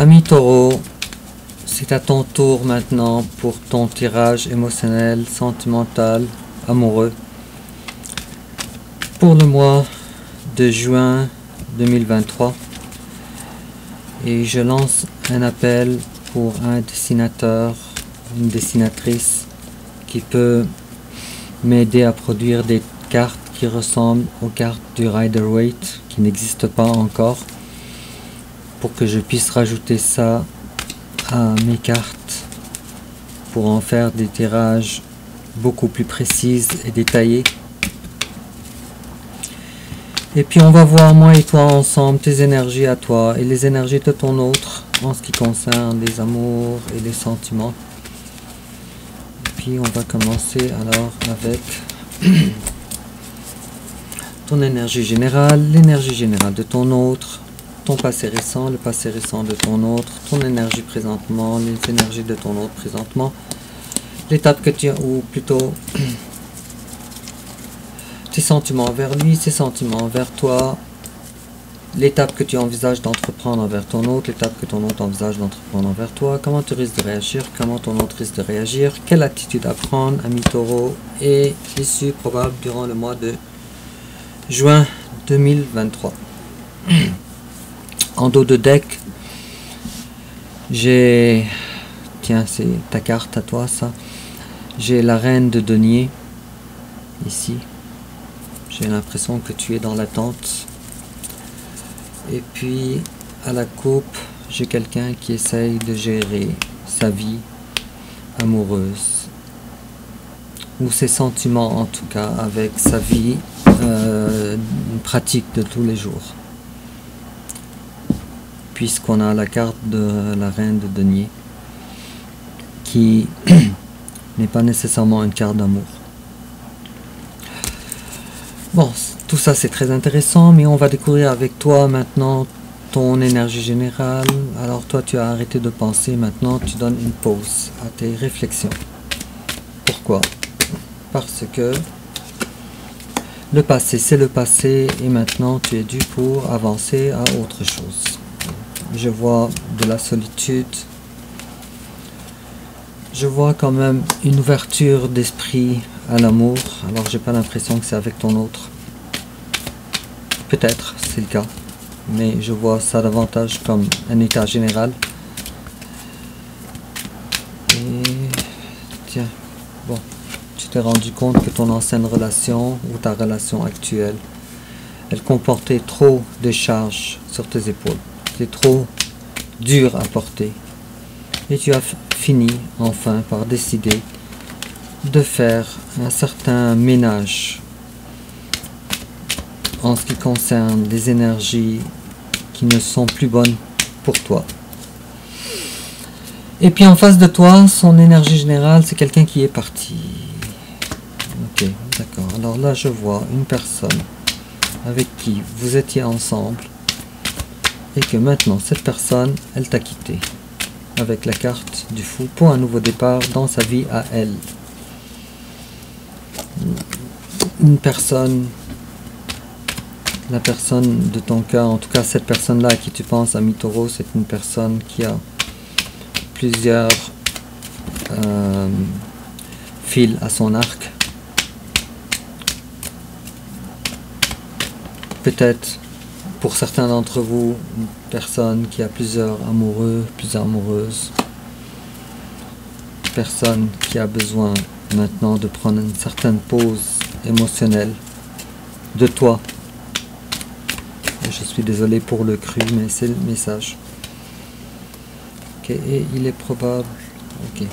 Ami Taureau, c'est à ton tour maintenant pour ton tirage émotionnel, sentimental, amoureux. Pour le mois de juin 2023. Et je lance un appel pour un dessinateur, une dessinatrice qui peut m'aider à produire des cartes qui ressemblent aux cartes du Rider-Waite, qui n'existent pas encore, pour que je puisse rajouter ça à mes cartes pour en faire des tirages beaucoup plus précises et détaillés. Et puis on va voir, moi et toi ensemble, tes énergies à toi et les énergies de ton autre en ce qui concerne les amours et les sentiments. Et puis on va commencer alors avec ton énergie générale, l'énergie générale de ton autre, ton passé récent, le passé récent de ton autre, ton énergie présentement, les énergies de ton autre présentement, l'étape que tu as, ou plutôt tes sentiments envers lui, ses sentiments envers toi, l'étape que tu envisages d'entreprendre envers ton autre, l'étape que ton autre envisage d'entreprendre envers toi, comment tu risques de réagir, comment ton autre risque de réagir, quelle attitude à prendre, ami Taureau, et l'issue probable durant le mois de juin 2023. En dos de deck, j'ai, tiens, c'est ta carte à toi ça, j'ai la reine de denier, ici. J'ai l'impression que tu es dans l'attente. Et puis, à la coupe, j'ai quelqu'un qui essaye de gérer sa vie amoureuse. Ou ses sentiments, en tout cas, avec sa vie pratique de tous les jours. Puisqu'on a la carte de la reine de denier, qui n'est pas nécessairement une carte d'amour. Bon, tout ça c'est très intéressant, mais on va découvrir avec toi maintenant ton énergie générale. Alors toi tu as arrêté de penser, maintenant tu donnes une pause à tes réflexions. Pourquoi? Parce que le passé c'est le passé et maintenant tu es dû pour avancer à autre chose. Je vois de la solitude. Je vois quand même une ouverture d'esprit à l'amour, alors j'ai pas l'impression que c'est avec ton autre. Peut-être, c'est le cas, mais je vois ça davantage comme un état général. Et tiens, bon, tu t'es rendu compte que ton ancienne relation ou ta relation actuelle, elle comportait trop de charges sur tes épaules. C'est trop dur à porter. Et tu as fini enfin par décider de faire un certain ménage en ce qui concerne des énergies qui ne sont plus bonnes pour toi. Et puis en face de toi, son énergie générale, c'est quelqu'un qui est parti. Ok, d'accord. Alors là, je vois une personne avec qui vous étiez ensemble et que maintenant, cette personne, elle t'a quitté avec la carte du fou pour un nouveau départ dans sa vie à elle. Une personne, la personne de ton cœur, en tout cas cette personne-là à qui tu penses, ami Taureau, c'est une personne qui a plusieurs fils à son arc. Peut-être pour certains d'entre vous, une personne qui a plusieurs amoureux, plusieurs amoureuses. Personne qui a besoin maintenant de prendre une certaine pause émotionnelle de toi. Je suis désolé pour le cru, mais c'est le message. Ok, et il est probable. Ok.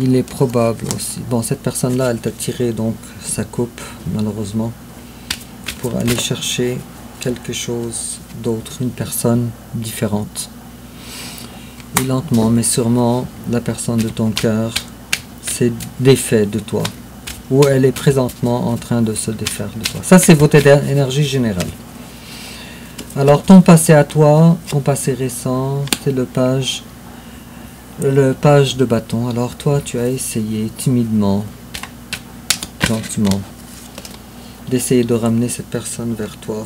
Il est probable aussi. Bon, cette personne-là, elle t'a tiré donc sa coupe, malheureusement, pour aller chercher quelque chose d'autre, une personne différente. Et lentement, mais sûrement, la personne de ton cœur s'est défait de toi. Ou elle est présentement en train de se défaire de toi. Ça, c'est votre énergie générale. Alors, ton passé à toi, ton passé récent, c'est le page de bâton. Alors, toi, tu as essayé timidement, gentiment, d'essayer de ramener cette personne vers toi.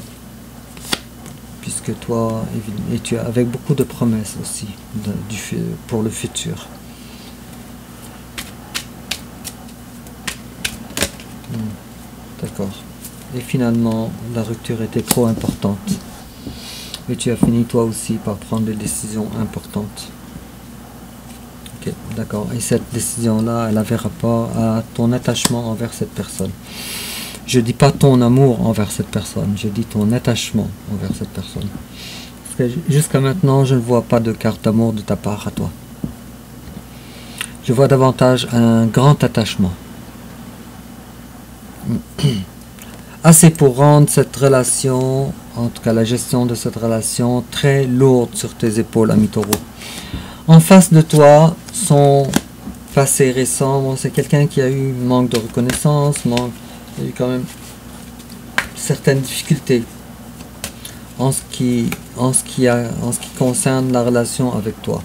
puisque toi, et tu as avec beaucoup de promesses aussi pour le futur. D'accord. Et finalement, la rupture était trop importante. Et tu as fini toi aussi par prendre des décisions importantes. Ok, d'accord. Et cette décision-là, elle avait rapport à ton attachement envers cette personne. Je dis pas ton amour envers cette personne, je dis ton attachement envers cette personne. Parce que jusqu'à maintenant, je ne vois pas de carte d'amour de ta part à toi. Je vois davantage un grand attachement. Assez pour rendre cette relation, en tout cas la gestion de cette relation, très lourde sur tes épaules, ami Taureau. En face de toi, son passé récent, bon, c'est quelqu'un qui a eu manque de reconnaissance, il y a eu quand même certaines difficultés en ce qui concerne la relation avec toi.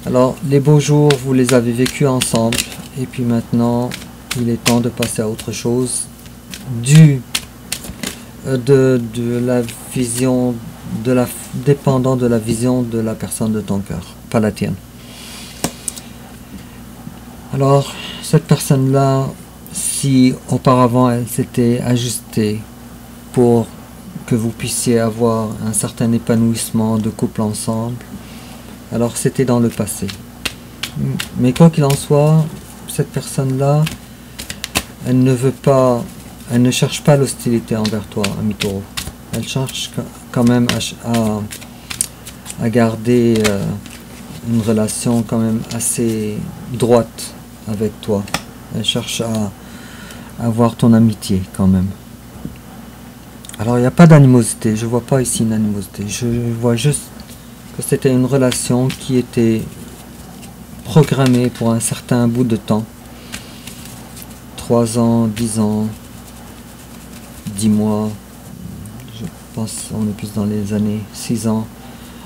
Alors, les beaux jours, vous les avez vécus ensemble, et puis maintenant, il est temps de passer à autre chose, dépendant de la vision de la personne de ton cœur, pas la tienne. Alors, cette personne-là, si auparavant elle s'était ajustée pour que vous puissiez avoir un certain épanouissement de couple ensemble, alors c'était dans le passé. Mais quoi qu'il en soit, cette personne-là, elle ne cherche pas l'hostilité envers toi, ami Taureau. Elle cherche quand même à garder une relation quand même assez droite avec toi. Elle cherche à avoir ton amitié quand même. Alors il n'y a pas d'animosité, je vois pas ici une animosité, je vois juste que c'était une relation qui était programmée pour un certain bout de temps. 3 ans, 10 ans, 10 mois, je pense on est plus dans les années 6 ans.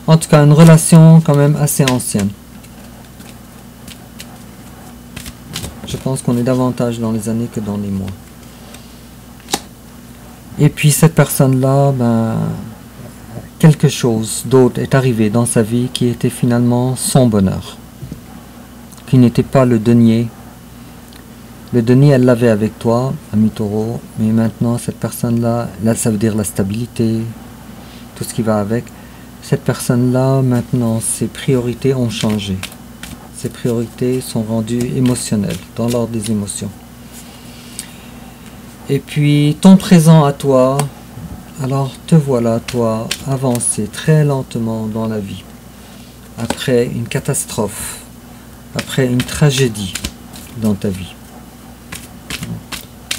En tout cas une relation quand même assez ancienne. Je pense qu'on est davantage dans les années que dans les mois. Et puis cette personne-là, quelque chose d'autre est arrivé dans sa vie qui était finalement son bonheur. Qui n'était pas le denier. Le denier, elle l'avait avec toi, ami Taureau, mais maintenant cette personne-là, là ça veut dire la stabilité, tout ce qui va avec. Cette personne-là, maintenant, ses priorités ont changé. Ses priorités sont rendues émotionnelles, dans l'ordre des émotions. Et puis, ton présent à toi, alors te voilà, toi, avancer très lentement dans la vie. Après une catastrophe, après une tragédie dans ta vie.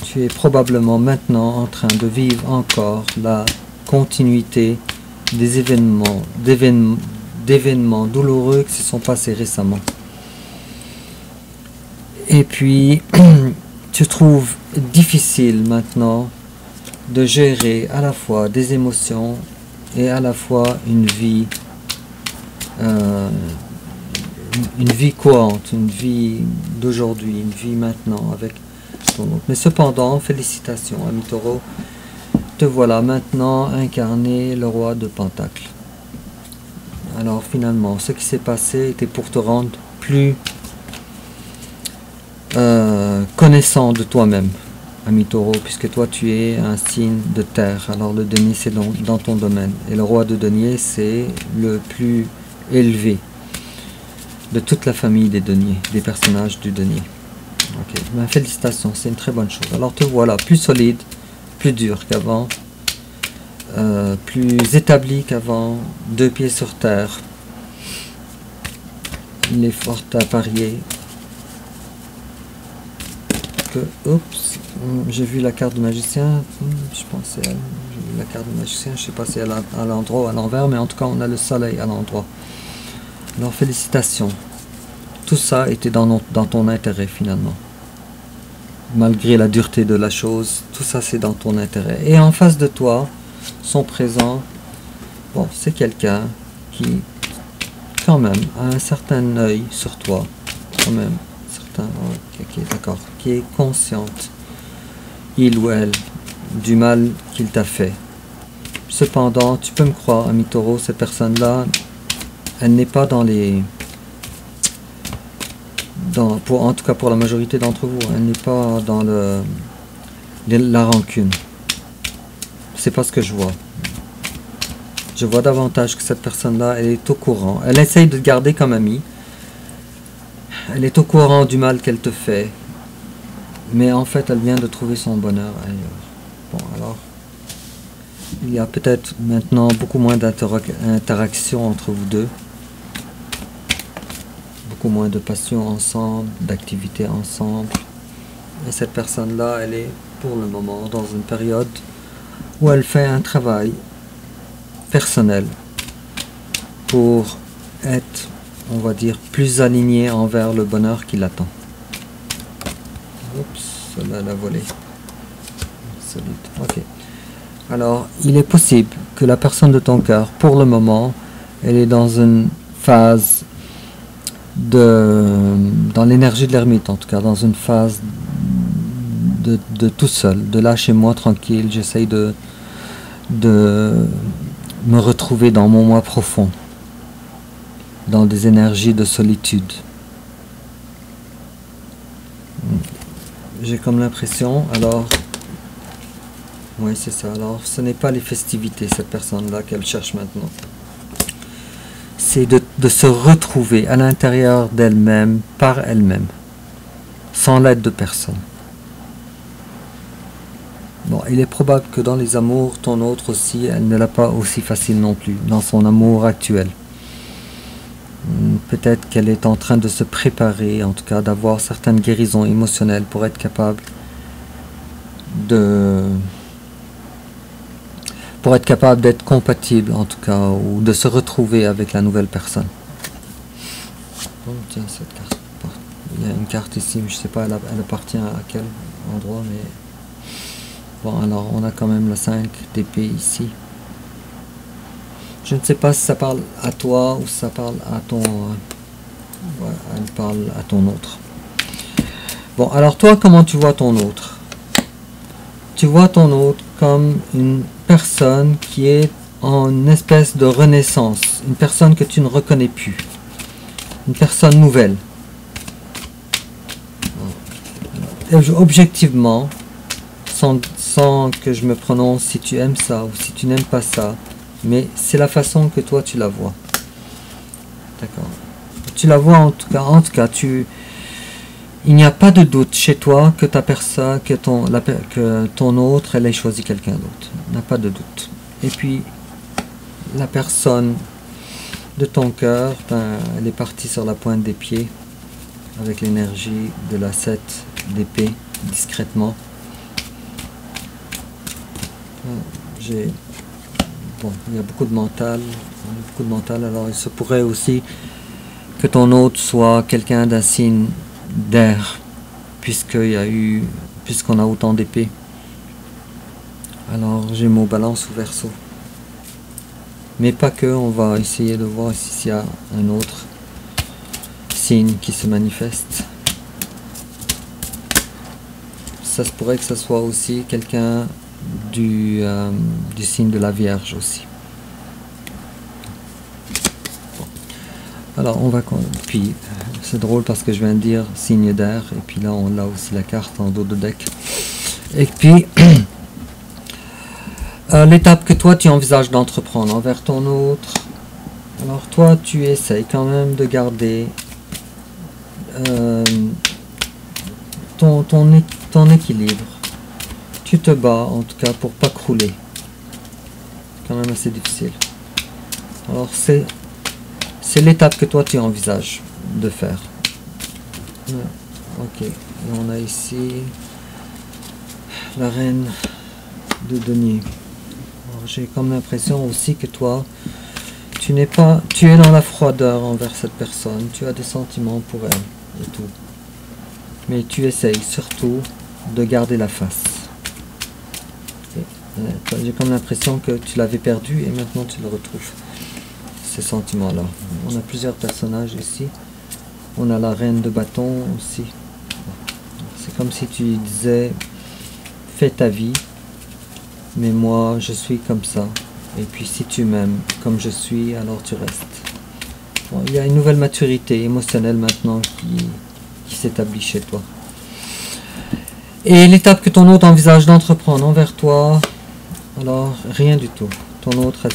Tu es probablement maintenant en train de vivre encore la continuité des d'événements douloureux qui se sont passés récemment. Et puis, tu trouves difficile maintenant de gérer à la fois des émotions et à la fois une vie courante, une vie d'aujourd'hui, une vie maintenant avec ton autre. Mais cependant, félicitations, ami Taureau, te voilà maintenant incarné le roi de Pentacles. Alors finalement, ce qui s'est passé était pour te rendre plus connaissant de toi-même, ami Taureau, puisque toi tu es un signe de terre. Alors le denier c'est dans ton domaine. Et le roi de denier c'est le plus élevé de toute la famille des deniers, des personnages du denier. Ok, félicitations, c'est une très bonne chose. Alors te voilà plus solide, plus dur qu'avant, plus établi qu'avant, 2 pieds sur terre. Il est fort à parier que, oups, j'ai vu la carte du magicien, je pensais j'ai vu la carte du magicien, je sais pas si elle est à l'endroit ou à l'envers, mais en tout cas on a le soleil à l'endroit. Alors félicitations, tout ça était dans ton intérêt finalement. Malgré la dureté de la chose, tout ça c'est dans ton intérêt. Et en face de toi, son présent, bon, c'est quelqu'un qui, quand même, a un certain œil sur toi, quand même, ok, d'accord, qui est consciente, il ou elle, du mal qu'il t'a fait. Cependant, tu peux me croire, ami Taureau, cette personne-là, elle n'est pas dans les... en tout cas pour la majorité d'entre vous, elle n'est pas dans la rancune. C'est pas ce que je vois. Je vois davantage que cette personne-là, elle est au courant. Elle essaye de te garder comme amie. Elle est au courant du mal qu'elle te fait. Mais en fait, elle vient de trouver son bonheur ailleurs. Bon, alors, il y a peut-être maintenant beaucoup moins d'interaction entre vous deux. Beaucoup moins de passion ensemble, d'activités ensemble. Et cette personne-là, elle est pour le moment dans une période où elle fait un travail personnel pour être, on va dire, plus alignée envers le bonheur qui l'attend. Oups, celle-là l'a volé. Solide. Ok. Alors, il est possible que la personne de ton cœur, pour le moment, elle est dans une phase dans l'énergie de l'ermite, en tout cas, dans une phase de tout seul, de lâcher-moi tranquille, j'essaye de me retrouver dans mon moi profond, dans des énergies de solitude. J'ai comme l'impression, alors, oui c'est ça, alors ce n'est pas les festivités, cette personne-là qu'elle cherche maintenant. C'est de se retrouver à l'intérieur d'elle-même, par elle-même, sans l'aide de personne. Bon, il est probable que dans les amours, ton autre aussi, elle ne l'a pas aussi facile non plus, dans son amour actuel. Peut-être qu'elle est en train de se préparer, en tout cas d'avoir certaines guérisons émotionnelles pour être capable d'être compatible, en tout cas, ou de se retrouver avec la nouvelle personne. Oh, tiens, cette carte. Il y a une carte ici, mais je ne sais pas, elle appartient à quel endroit, mais... Bon, alors, on a quand même la 5 d'épée ici. Je ne sais pas si ça parle à toi ou si ça parle à ton... ouais, elle parle à ton autre. Bon, alors toi, comment tu vois ton autre? Tu vois ton autre comme une personne qui est en une espèce de renaissance. Une personne que tu ne reconnais plus. Une personne nouvelle. Objectivement, sans que je me prononce si tu aimes ça ou si tu n'aimes pas ça, mais c'est la façon que toi tu la vois. D'accord. Tu la vois en tout cas, il n'y a pas de doute chez toi que ta personne, que ton autre, elle ait choisi quelqu'un d'autre. Il n'y a pas de doute. Et puis, la personne de ton cœur, ben, elle est partie sur la pointe des pieds, avec l'énergie de la 7 d'épée, discrètement. Bon, il y a beaucoup de mental, alors il se pourrait aussi que ton hôte soit quelqu'un d'un signe d'air, puisqu'on a autant d'épées. Alors Gémeaux, Balance ou Verseau. Mais pas que, on va essayer de voir s'il y a un autre signe qui se manifeste. Ça se pourrait que ce soit aussi quelqu'un du signe de la Vierge aussi. Bon. Alors on va... Puis c'est drôle parce que je viens de dire signe d'air et puis là on a aussi la carte en dos de deck. Et puis l'étape que toi tu envisages d'entreprendre envers ton autre. Alors toi tu essayes quand même de garder ton équilibre. Tu te bats en tout cas pour pas crouler. C'est quand même assez difficile. Alors c'est l'étape que toi tu envisages de faire. Ok. Et on a ici la reine de denier. J'ai comme l'impression aussi que toi tu es dans la froideur envers cette personne. Tu as des sentiments pour elle et tout. Mais tu essayes surtout de garder la face. J'ai comme l'impression que tu l'avais perdu et maintenant tu le retrouves. Ces sentiments-là. On a plusieurs personnages ici. On a la reine de bâton aussi. C'est comme si tu disais, fais ta vie, mais moi je suis comme ça. Et puis si tu m'aimes comme je suis, alors tu restes. Bon, il y a une nouvelle maturité émotionnelle maintenant qui s'établit chez toi. Et l'étape que ton hôte envisage d'entreprendre envers toi, alors rien du tout. Ton autre,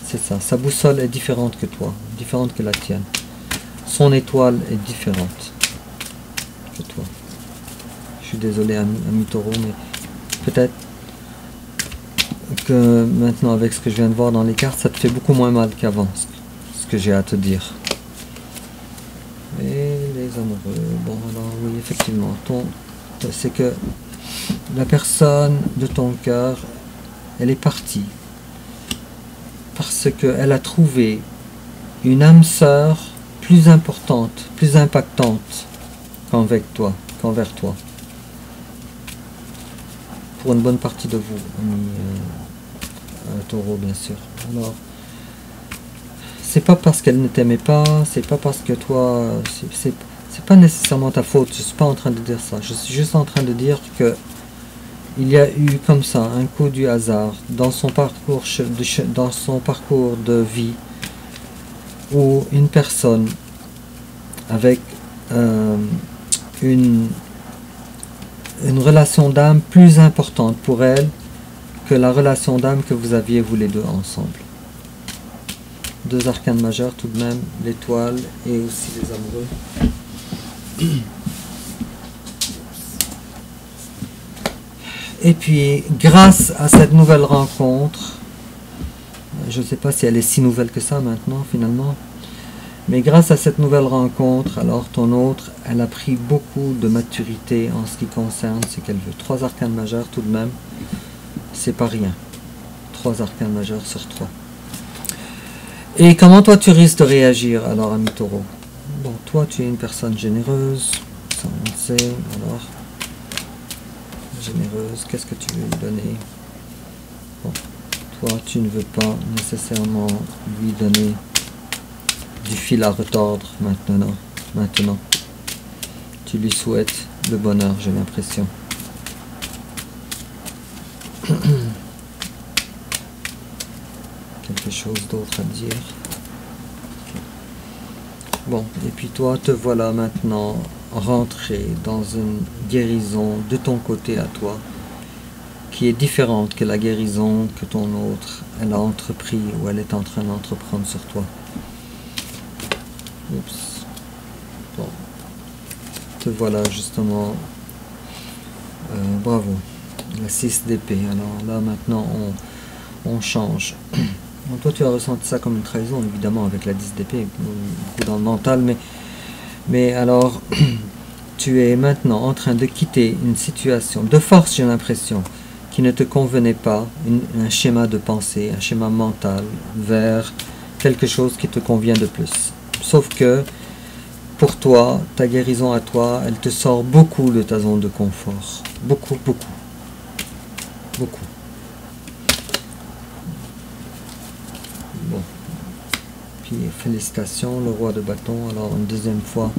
c'est ça. Sa boussole est différente que toi, différente que la tienne. Son étoile est différente que toi. Je suis désolé, ami Taureau, mais peut-être que maintenant, avec ce que je viens de voir dans les cartes, ça te fait beaucoup moins mal qu'avant, ce que j'ai à te dire. Et les amoureux, bon alors oui, effectivement, c'est que la personne de ton cœur, elle est partie parce qu'elle a trouvé une âme sœur plus importante, plus impactante qu'envers toi. Pour une bonne partie de vous, ami Taureau, bien sûr. Alors, c'est pas parce qu'elle ne t'aimait pas, c'est pas parce que toi, c'est pas nécessairement ta faute, je suis pas en train de dire ça, je suis juste en train de dire que il y a eu comme ça un coup du hasard dans son parcours de vie où une personne avec une relation d'âme plus importante pour elle que la relation d'âme que vous aviez vous les deux ensemble. Deux arcanes majeurs tout de même, l'étoile et aussi les amoureux. Et puis, grâce à cette nouvelle rencontre, je ne sais pas si elle est si nouvelle que ça maintenant, finalement, mais grâce à cette nouvelle rencontre, alors ton autre, elle a pris beaucoup de maturité en ce qui concerne ce qu'elle veut. 3 arcanes majeurs tout de même, c'est pas rien. 3 arcanes majeurs sur 3. Et comment toi tu risques de réagir alors, ami Taureau? Bon, toi tu es une personne généreuse, ça on le sait, alors... généreuse, qu'est-ce que tu veux lui donner? Bon, toi tu ne veux pas nécessairement lui donner du fil à retordre maintenant. Tu lui souhaites le bonheur, j'ai l'impression. Quelque chose d'autre à dire? Bon, et puis toi, te voilà maintenant rentré dans une guérison de ton côté à toi, qui est différente que la guérison que ton autre, elle a entrepris ou elle est en train d'entreprendre sur toi. Oups. Bon. Te voilà justement. Bravo. La 6 d'épée. Alors là maintenant on change. Bon, toi tu as ressenti ça comme une trahison évidemment avec la 10 d'épée, beaucoup dans le mental, mais alors tu es maintenant en train de quitter une situation de force, j'ai l'impression, qui ne te convenait pas, un schéma de pensée, un schéma mental, vers quelque chose qui te convient de plus. Sauf que, pour toi, ta guérison à toi, elle te sort beaucoup de ta zone de confort. Beaucoup, beaucoup. Beaucoup. Bon. Puis, félicitations, le roi de bâton. Alors, une deuxième fois,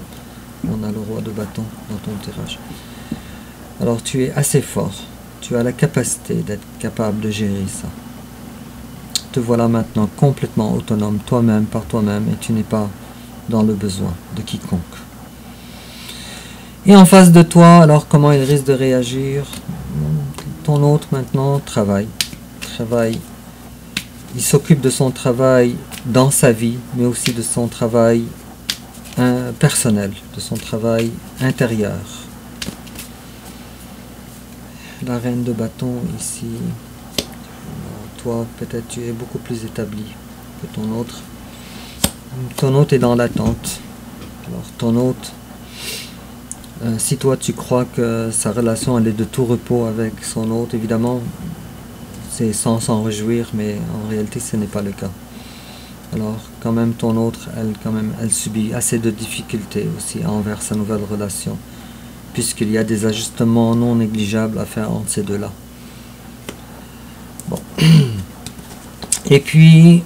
on a le roi de bâton dans ton tirage. Alors, tu es assez fort. Tu as la capacité d'être capable de gérer ça. Te voilà maintenant complètement autonome, toi-même, par toi-même, et tu n'es pas dans le besoin de quiconque. Et en face de toi, alors comment il risque de réagir? Ton autre maintenant travaille. Il s'occupe de son travail dans sa vie, mais aussi de son travail personnel, de son travail intérieur. La reine de bâton ici. Toi, peut-être tu es beaucoup plus établi que ton autre. Ton hôte est dans l'attente. Alors ton hôte, si toi tu crois que sa relation elle est de tout repos avec son hôte, évidemment c'est sans s'en réjouir, mais en réalité ce n'est pas le cas. Alors quand même ton autre, elle subit assez de difficultés aussi envers sa nouvelle relation, puisqu'il y a des ajustements non négligeables à faire entre ces deux-là. Bon. Et puis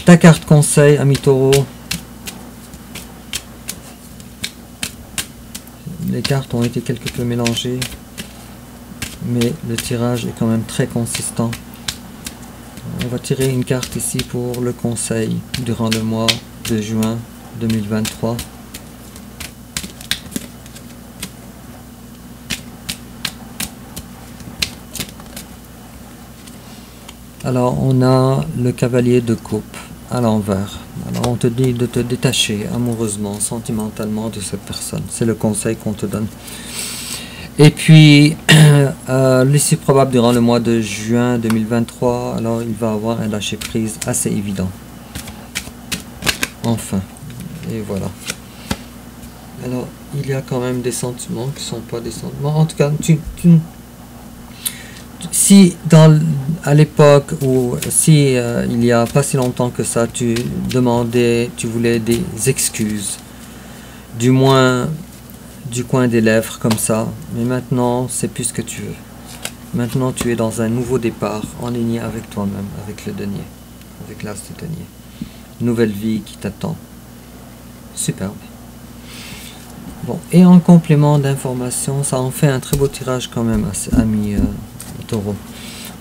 ta carte conseil, ami Taureau. Les cartes ont été quelque peu mélangées, mais le tirage est quand même très consistant. on va tirer une carte ici pour le conseil durant le mois de juin 2023. Alors on a le cavalier de coupe à l'envers. Alors on te dit de te détacher amoureusement, sentimentalement de cette personne. C'est le conseil qu'on te donne. Et puis, l'issue probable durant le mois de juin 2023, alors il va avoir un lâcher prise assez évident. Enfin, et voilà. Alors, il y a quand même des sentiments qui ne sont pas des sentiments. En tout cas, si à l'époque ou si il y a pas si longtemps que ça, tu voulais des excuses, du moins du coin des lèvres comme ça, mais maintenant c'est plus ce que tu veux. Maintenant tu es dans un nouveau départ en ligne avec toi-même, avec le denier, avec l'as de denier. Nouvelle vie qui t'attend. Superbe. Bon, et en complément d'information, ça en fait un très beau tirage quand même, ami Taureau.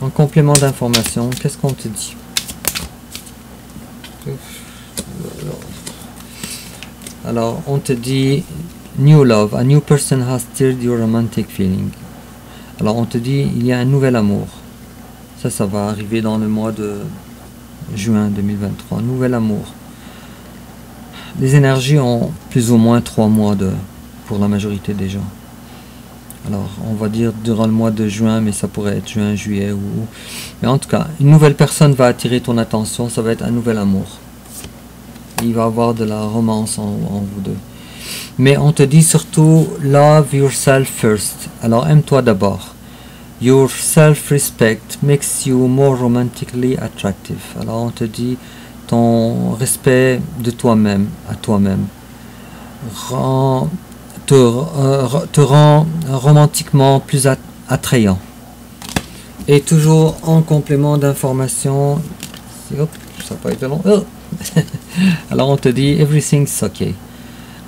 En complément d'information, qu'est-ce qu'on te dit? Alors, on te dit New love, a new person has stirred your romantic feeling. Alors, on te dit il y a un nouvel amour. Ça va arriver dans le mois de juin 2023. Nouvel amour. Les énergies ont plus ou moins 3 mois pour la majorité des gens. Alors, on va dire durant le mois de juin, mais ça pourrait être juin, juillet ou... Mais en tout cas, une nouvelle personne va attirer ton attention, ça va être un nouvel amour. Il va y avoir de la romance en vous deux. Mais on te dit surtout, love yourself first. Alors, aime-toi d'abord. Your self-respect makes you more romantically attractive. Alors, on te dit, ton respect de toi-même, à toi-même, te rend romantiquement plus attrayant. Et toujours en complément d'information, hop, ça n'a pas été long. Oh. Alors on te dit everything's okay.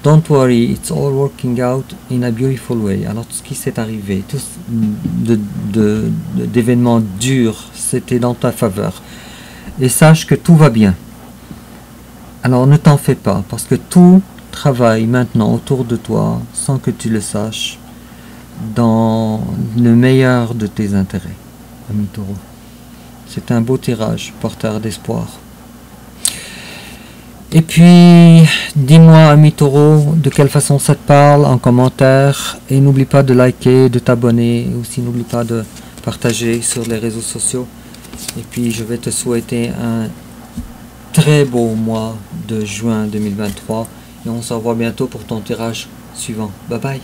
Don't worry, it's all working out in a beautiful way. Alors tout ce qui s'est arrivé, tout d'événements durs, c'était dans ta faveur. Et sache que tout va bien. Alors ne t'en fais pas, parce que tout travaille maintenant autour de toi, sans que tu le saches, dans le meilleur de tes intérêts, ami Taureau. C'est un beau tirage, porteur d'espoir. Et puis, dis-moi, ami Taureau, de quelle façon ça te parle en commentaire. Et n'oublie pas de liker, de t'abonner. Et aussi, n'oublie pas de partager sur les réseaux sociaux. Et puis, je vais te souhaiter un très beau mois de juin 2023. Et on se revoit bientôt pour ton tirage suivant. Bye bye.